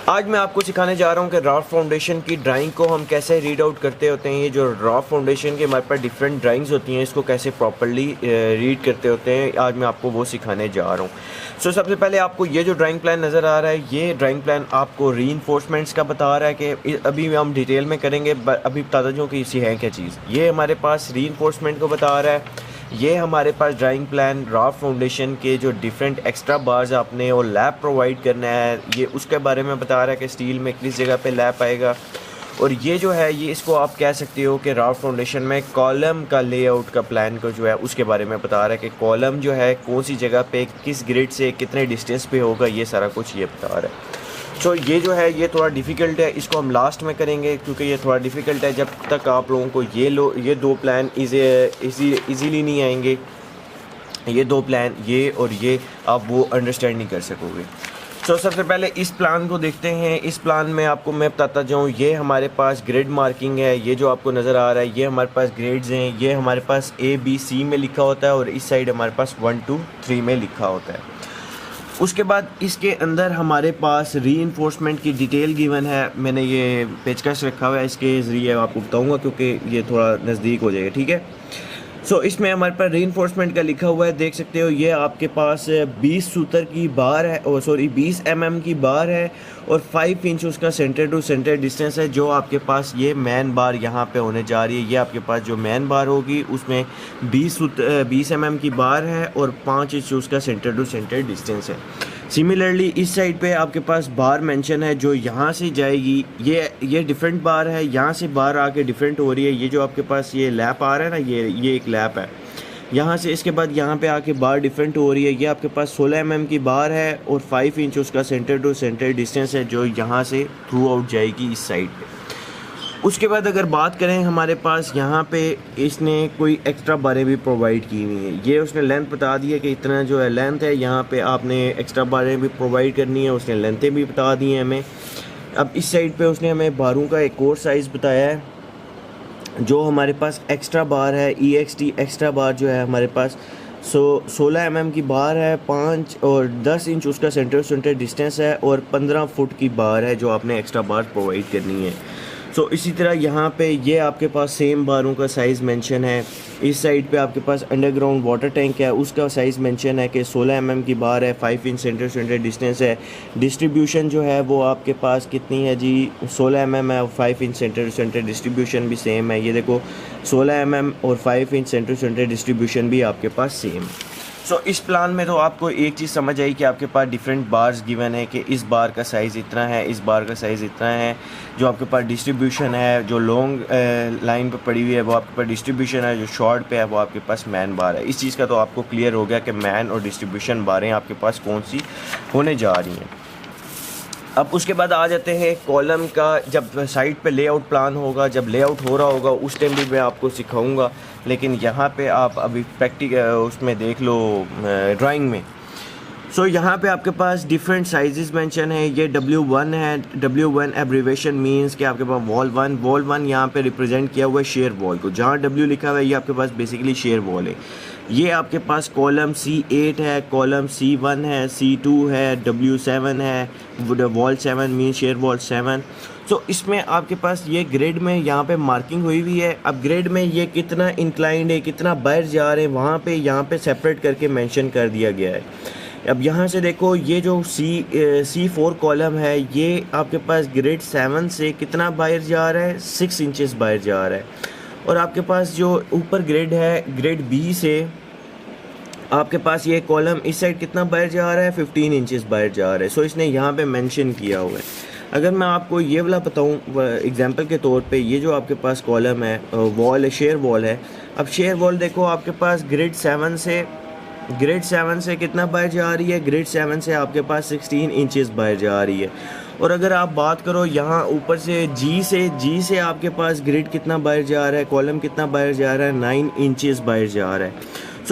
आज मैं आपको सिखाने जा रहा हूँ कि राफ्ट फाउंडेशन की ड्राइंग को हम कैसे रीड आउट करते होते हैं। ये जो राफ्ट फाउंडेशन के हमारे पास डिफरेंट ड्राइंग्स होती हैं, इसको कैसे प्रॉपर्ली रीड करते होते हैं, आज मैं आपको वो सिखाने जा रहा हूँ। सबसे पहले आपको ये जो ड्राइंग प्लान नज़र आ रहा है, ये ड्राइंग प्लान आपको रीइंफोर्समेंट्स का बता रहा है कि अभी हम डिटेल में करेंगे, अभी बताता जाऊँ कि इसी है क्या चीज़। ये हमारे पास रीइंफोर्समेंट को बता रहा है। ये हमारे पास ड्राइंग प्लान राफ्ट फाउंडेशन के जो डिफरेंट एक्स्ट्रा बार्स आपने और लैप प्रोवाइड करना है, ये उसके बारे में बता रहा है कि स्टील में किस जगह पे लैप आएगा। और ये जो है, ये इसको आप कह सकते हो कि राफ्ट फाउंडेशन में कॉलम का लेआउट का प्लान को जो है उसके बारे में बता रहा है कि कॉलम जो है कौन सी जगह पे किस ग्रिड से कितने डिस्टेंस पे होगा, ये सारा कुछ ये बता रहा है। ये जो है ये थोड़ा डिफ़िकल्ट है, इसको हम लास्ट में करेंगे क्योंकि ये थोड़ा डिफ़िकल्ट है। जब तक आप लोगों को ये दो प्लान इजीली नहीं आएंगे, ये दो प्लान ये और ये आप वो अंडरस्टैंड नहीं कर सकोगे। सबसे पहले इस प्लान को देखते हैं। इस प्लान में आपको मैं बताता जाऊँ, ये हमारे पास ग्रिड मार्किंग है। ये जो आपको नज़र आ रहा है, ये हमारे पास ग्रेड्स हैं। ये हमारे पास ABC में लिखा होता है और इस साइड हमारे पास 1 2 3 में लिखा होता है। उसके बाद इसके अंदर हमारे पास रीइंफोर्समेंट की डिटेल गिवन है। मैंने ये पेचकश रखा हुआ है, इसके ज़रिए आपको बताऊंगा क्योंकि ये थोड़ा नज़दीक हो जाएगा, ठीक है। इसमें हमारे पास रीइंफोर्समेंट का लिखा हुआ है, देख सकते हो। ये आपके पास 20 सूतर की बार है, 20 mm की बार है और 5 इंच उसका सेंटर टू सेंटर डिस्टेंस है। जो आपके पास ये मैन बार यहाँ पे होने जा रही है, ये आपके पास जो मैन बार होगी उसमें 20 mm की बार है और 5 इंच उसका सेंटर टू सेंटर डिस्टेंस है। सिमिलरली इस साइड पे आपके पास बार मेंशन है जो यहाँ से जाएगी, ये डिफरेंट बार है, यहाँ से बार आके डिफरेंट हो रही है। ये जो आपके पास ये लैप आ रहा है ना, ये एक लैप है यहाँ से। इसके बाद यहाँ पे आके बार डिफरेंट हो रही है। ये आपके पास 16 mm की बार है और 5 इंच उसका सेंटर टू सेंटर डिस्टेंस है जो यहाँ से थ्रू आउट जाएगी इस साइड पे। उसके बाद अगर बात करें, हमारे पास यहाँ पे इसने कोई एक्स्ट्रा बारें भी प्रोवाइड की हुई हैं। ये उसने लेंथ बता दी है कि इतना जो है लेंथ है, यहाँ पे आपने एक्स्ट्रा बारें भी प्रोवाइड करनी है, उसने लेंथें भी बता दी हैं हमें। अब इस साइड पे उसने हमें बारों का एक और साइज़ बताया है। जो हमारे पास एक्स्ट्रा बार है, EXT एक्स्ट्रा बार जो है हमारे पास 16 mm की बार है, 5 और 10 इंच उसका सेंटर सेंटर डिस्टेंस है और 15 फुट की बार है जो आपने एक्स्ट्रा बार प्रोवाइड करनी है। इसी तरह यहाँ पे ये आपके पास सेम बारों का साइज़ मेंशन है। इस साइड पे आपके पास अंडरग्राउंड वाटर टैंक है, उसका साइज़ मेंशन है कि 16 mm की बार है, 5 इंच सेंटर सेंटर डिस्टेंस है। डिस्ट्रीब्यूशन जो है वो आपके पास कितनी है जी, 16 mm है और 5 इंच सेंटर सेंटर डिस्ट्रीब्यूशन भी सेम है। ये देखो 16 mm और 5 इंच सेंटर सेंटर डिस्ट्रीब्यूशन भी आपके पास सेम है। इस प्लान में तो आपको एक चीज़ समझ आई कि आपके पास डिफरेंट बार्स गिवन है कि इस बार का साइज़ इतना है, इस बार का साइज़ इतना है। जो आपके पास डिस्ट्रीब्यूशन है, जो लॉन्ग लाइन पे पड़ी हुई है वो आपके पास डिस्ट्रीब्यूशन है, जो शॉर्ट पे है वो आपके पास मैन बार है। इस चीज़ का तो आपको क्लियर हो गया कि मैन और डिस्ट्रीब्यूशन बारें आपके पास कौन सी होने जा रही हैं। अब उसके बाद आ जाते हैं कॉलम का। जब साइट पे लेआउट प्लान होगा, जब लेआउट हो रहा होगा उस टाइम भी मैं आपको सिखाऊंगा, लेकिन यहाँ पे आप अभी उसमें देख लो ड्राइंग में। यहाँ पे आपके पास डिफरेंट साइजेस मेंशन है। ये W1 है। W1 एब्रीवेशन मींस कि आपके पास वॉल 1 यहाँ पे रिप्रेजेंट किया हुआ है शेयर वॉल को। जहाँ W लिखा हुआ है ये आपके पास बेसिकली शेयर वॉल है। ये आपके पास कॉलम C8 है, कॉलम C1 है, C2 है, W7 है, वॉल 7 मीन शेयर वॉल 7। इसमें आपके पास ये ग्रेड में यहाँ पे मार्किंग हुई हुई है। अब ग्रेड में ये कितना इंक्लाइंड है, कितना बाहर जा रहे हैं, वहाँ पे यहाँ पे सेपरेट करके मेंशन कर दिया गया है। अब यहाँ से देखो, ये जो C4 कॉलम है ये आपके पास ग्रेड 7 से कितना बाहर जा रहा है, 6 इंचेस बाहर जा रहा है। और आपके पास जो ऊपर ग्रेड है, ग्रेड B से आपके पास ये कॉलम इस साइड कितना बाहर जा रहा है, 15 इंचेस बाहर जा रहा है। इसने यहाँ पे मेंशन किया हुआ है। अगर मैं आपको ये वाला बताऊँ एग्जांपल के तौर पे, ये जो आपके पास कॉलम है, वॉल है, शेयर वॉल है। अब शेयर वॉल देखो आपके पास ग्रेड 7 से कितना बाहर जा रही है, ग्रेड 7 से आपके पास 16 इंचेस बाहर जा रही है। और अगर आप बात करो यहाँ ऊपर से G से आपके पास ग्रेड कितना बाहर जा रहा है, कॉलम कितना बाहर जा रहा है, 9 इंचेस बाहर जा रहा है।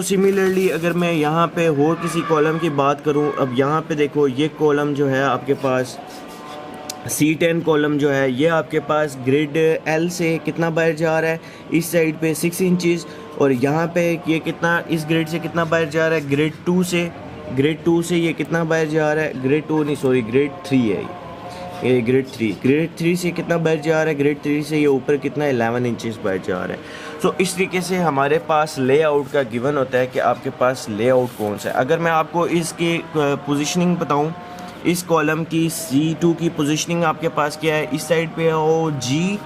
सिमिलरली अगर मैं यहाँ पे और किसी कॉलम की बात करूँ, अब यहाँ पे देखो ये कॉलम जो है आपके पास C10 कॉलम जो है ये आपके पास ग्रेड L से कितना बाहर जा रहा है, इस साइड पे 6 इंचेस। और यहाँ पे ये कितना, इस ग्रेड से कितना बाहर जा रहा है, ग्रेड 2 से ये कितना बाहर जा रहा है, ग्रेड 3 है ये ग्रेड 3 से कितना बाहर जा रहा है, ग्रेड 3 से ये ऊपर कितना 11 इंचेस बाहर जा रहा है। सो इस तरीके से हमारे पास लेआउट का गिवन होता है कि आपके पास लेआउट कौन सा है। अगर मैं आपको इसकी पोजीशनिंग बताऊं, इस कॉलम की C2 की पोजीशनिंग आपके पास क्या है, इस साइड पे आओ G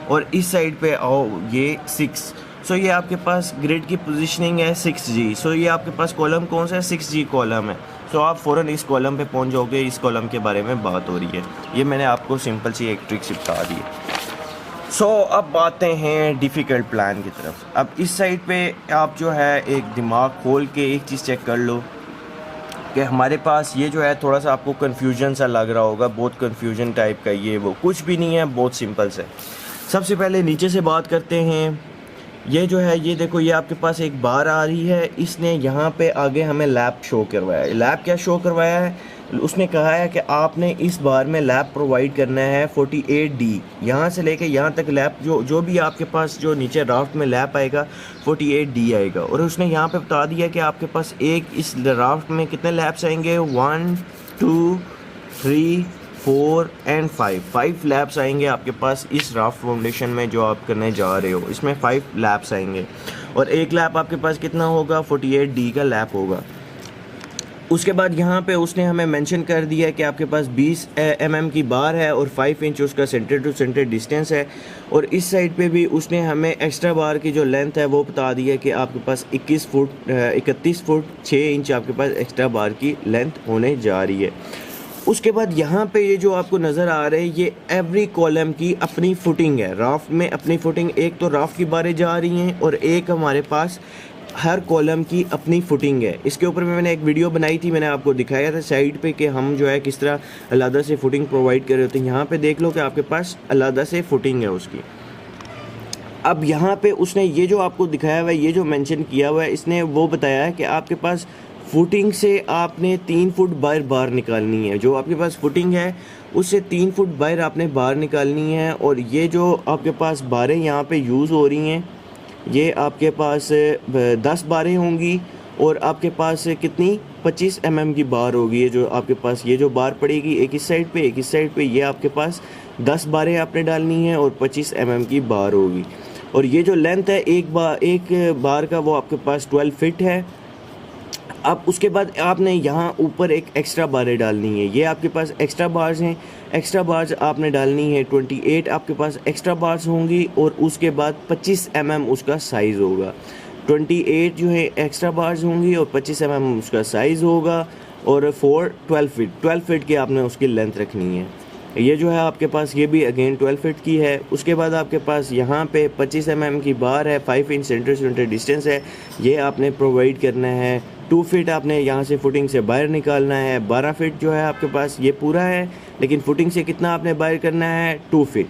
और इस साइड पे आओ ये 6। सो ये आपके पास ग्रिड की पोजीशनिंग है 6G। सो ये आपके पास कॉलम कौन सा है, 6G कॉलम है। सो आप फ़ौरन इस कॉलम पे पहुंच जाओगे, इस कॉलम के बारे में बात हो रही है। ये मैंने आपको सिंपल सी एक ट्रिक बता दी। सो अब आते हैं डिफ़िकल्ट प्लान की तरफ। अब इस साइड पे आप जो है एक दिमाग खोल के एक चीज़ चेक कर लो कि हमारे पास ये जो है थोड़ा सा आपको कन्फ्यूजन सा लग रहा होगा, बहुत कन्फ्यूजन टाइप का, ये वो कुछ भी नहीं है, बहुत सिंपल से। सबसे पहले नीचे से बात करते हैं। ये जो है ये देखो, ये आपके पास एक बार आ रही है, इसने यहाँ पे आगे हमें लैप शो करवाया है। लैप क्या शो करवाया है, उसने कहा है कि आपने इस बार में लैप प्रोवाइड करना है 48D। यहाँ से लेके यहाँ तक लैप जो भी आपके पास जो नीचे राफ्ट में लैप आएगा 48D आएगा। और उसने यहाँ पे बता दिया कि आपके पास एक इस राफ्ट में कितने लैप्स आएंगे, 1 2 3 4 एंड 5 लैप्स आएंगे आपके पास इस राफ्ट फाउंडेशन में जो आप करने जा रहे हो। इसमें 5 लैप्स आएंगे और एक लैप आपके पास कितना होगा, 48D का लैप होगा। उसके बाद यहाँ पे उसने हमें मेंशन कर दिया है कि आपके पास 20 mm की बार है और 5 इंच उसका सेंटर टू सेंटर डिस्टेंस है। और इस साइड पे भी उसने हमें एक्स्ट्रा बार की जो लेंथ है वो बता दी है कि आपके पास 31 फुट 6 इंच आपके पास एक्स्ट्रा बार की लेंथ होने जा रही है। उसके बाद यहाँ पे ये जो आपको नज़र आ रहे हैं, ये एवरी कॉलम की अपनी फुटिंग है, राफ्ट में अपनी फुटिंग। एक तो राफ्ट की बारें जा रही हैं और एक हमारे पास हर कॉलम की अपनी फुटिंग है। इसके ऊपर में मैंने एक वीडियो बनाई थी, मैंने आपको दिखाया था साइड पे कि हम जो है किस तरह अलग से फुटिंग प्रोवाइड कर रहे होते हैं। यहाँ पे देख लो कि आपके पास अलग से फुटिंग है उसकी। अब यहाँ पे उसने ये जो आपको दिखाया हुआ है, ये जो मेंशन किया हुआ है, इसने वो बताया है कि आपके पास फुटिंग से आपने 3 फुट बाहर निकालनी है। जो आपके पास फुटिंग है उससे 3 फुट बाहर आपने बाहर निकालनी है। और ये जो आपके पास बारें यहाँ पे यूज़ हो रही हैं, ये आपके पास 10 बारें होंगी और आपके पास कितनी 25 mm की बार होगी। ये जो आपके पास ये जो बार पड़ेगी, एक इस साइड पे एक इस साइड पे, ये आपके पास 10 बारें आपने डालनी है और 25 mm की बार होगी। और ये जो लेंथ है एक बार का, वो आपके पास 12 फीट है। अब उसके बाद आपने यहाँ ऊपर एक एक्स्ट्रा बारें डालनी है, ये आपके पास एक्स्ट्रा बार्स हैं। एक्स्ट्रा बार्स आपने डालनी है 28 आपके पास एक्स्ट्रा बार्स होंगी और उसके बाद 25 mm उसका साइज़ होगा। 28 जो है एक्स्ट्रा बार्स होंगी और 25 mm उसका साइज़ होगा। और 12 फीट की आपने उसकी लेंथ रखनी है। ये जो है आपके पास ये भी अगेन 12 फीट की है। उसके बाद आपके पास यहाँ पे 25 mm की बार है, 5 inch centre to centre distance है, ये आपने प्रोवाइड करना है। 2 फीट आपने यहाँ से फुटिंग से बाहर निकालना है। 12 फीट जो है आपके पास ये पूरा है, लेकिन फुटिंग से कितना आपने बाहर करना है, 2 फीट।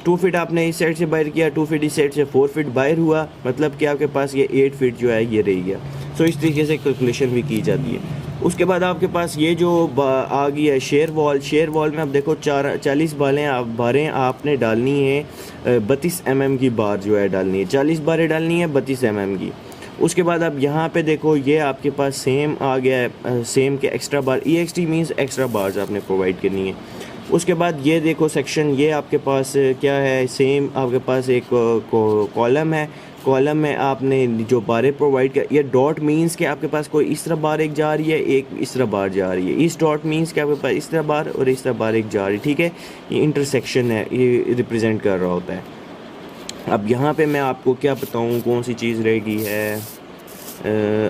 2 फीट आपने इस साइड से बाहर किया, 2 फीट इस साइड से 4 फीट बाहर हुआ, मतलब कि आपके पास ये 8 फीट जो है ये रह गया। सो इस तरीके से कैलकुलेशन भी की जाती है। उसके बाद आपके पास ये जो आ गई है शेयर वॉल में अब देखो 40 बारें आपने डालनी है। 32 mm की बार जो है डालनी है, 40 बारें डालनी है 32 mm की। उसके बाद अब यहाँ पे देखो ये आपके पास सेम आ गया है, सेम के एक्स्ट्रा बार, EXT मीन्स एक्स्ट्रा बार्स आपने प्रोवाइड करनी है। उसके बाद ये देखो सेक्शन, ये आपके पास क्या है, सेम आपके पास एक कॉलम है। कॉलम में आपने जो बारें प्रोवाइड कर, ये डॉट मीन्स कि आपके पास कोई इस तरह बार एक जा रही है, एक इस तरह बार जा रही है। इस डॉट मीन्स कि आपके पास इस तरह बार और इस तरह बार एक जा रही है, ठीक है। ये इंटरसेक्शन है, ये रिप्रेजेंट कर रहा होता है। अब यहाँ पे मैं आपको क्या बताऊँ कौन सी चीज़ रहेगी है।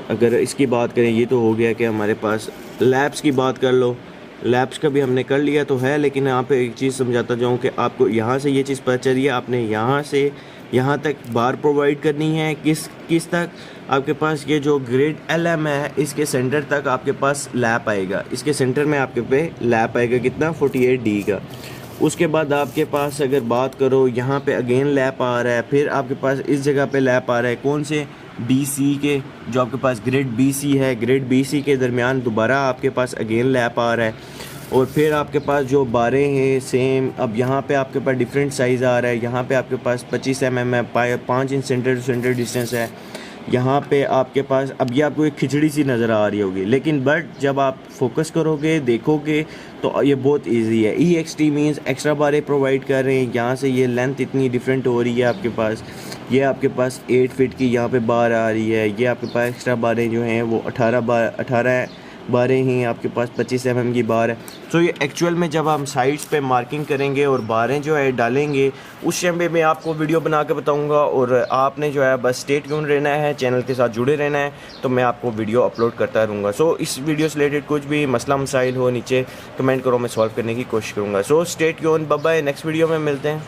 अगर इसकी बात करें, ये तो हो गया कि हमारे पास लैब्स की बात कर लो, लैब्स का भी हमने कर लिया तो है। लेकिन यहाँ पे एक चीज़ समझाता जाऊँ कि आपको यहाँ से ये चीज़ पता चली है, आपने यहाँ से यहाँ तक बार प्रोवाइड करनी है। किस तक, आपके पास ये जो ग्रेड LM है इसके सेंटर तक आपके पास लैप आएगा। इसके सेंटर में आपके पे लैप आएगा कितना, 48D का। उसके बाद आपके पास अगर बात करो, यहाँ पे अगेन लैप आ रहा है, फिर आपके पास इस जगह पे लैप आ रहा है, कौन से, BC के, जो आपके पास ग्रेड BC है, ग्रेड BC के दरमियान दोबारा आपके पास अगेन लैप आ रहा है। और फिर आपके पास जो बारें हैं सेम, अब यहाँ पे आपके पास डिफरेंट साइज़ आ रहा है। यहाँ पे आपके पास 25 mm है, 5 inch centre to centre distance है। यहाँ पे आपके पास अब ये आपको एक खिचड़ी सी नज़र आ रही होगी, लेकिन बट जब आप फोकस करोगे देखोगे तो ये बहुत इजी है। EXT मीन्स एक्स्ट्रा बारें प्रोवाइड कर रहे हैं। यहाँ से ये लेंथ इतनी डिफरेंट हो रही है आपके पास, ये आपके पास 8 फीट की यहाँ पे बार आ रही है। ये आपके पास एक्स्ट्रा बारें जो हैं वो 18 बारें ही आपके पास 25 mm की बार है। तो ये एक्चुअल में जब हम साइड्स पे मार्किंग करेंगे और बारें जो है डालेंगे उस टाइम पे मैं आपको वीडियो बना के बताऊंगा, और आपने जो है बस स्टे ट्यून रहना है, चैनल के साथ जुड़े रहना है, तो मैं आपको वीडियो अपलोड करता रहूँगा। सो इस वीडियो से रिलेटेड कुछ भी मसला मसाइल हो नीचे कमेंट करो, मैं सॉल्व करने की कोशिश करूँगा। So stay tune, bye bye, next video में मिलते हैं।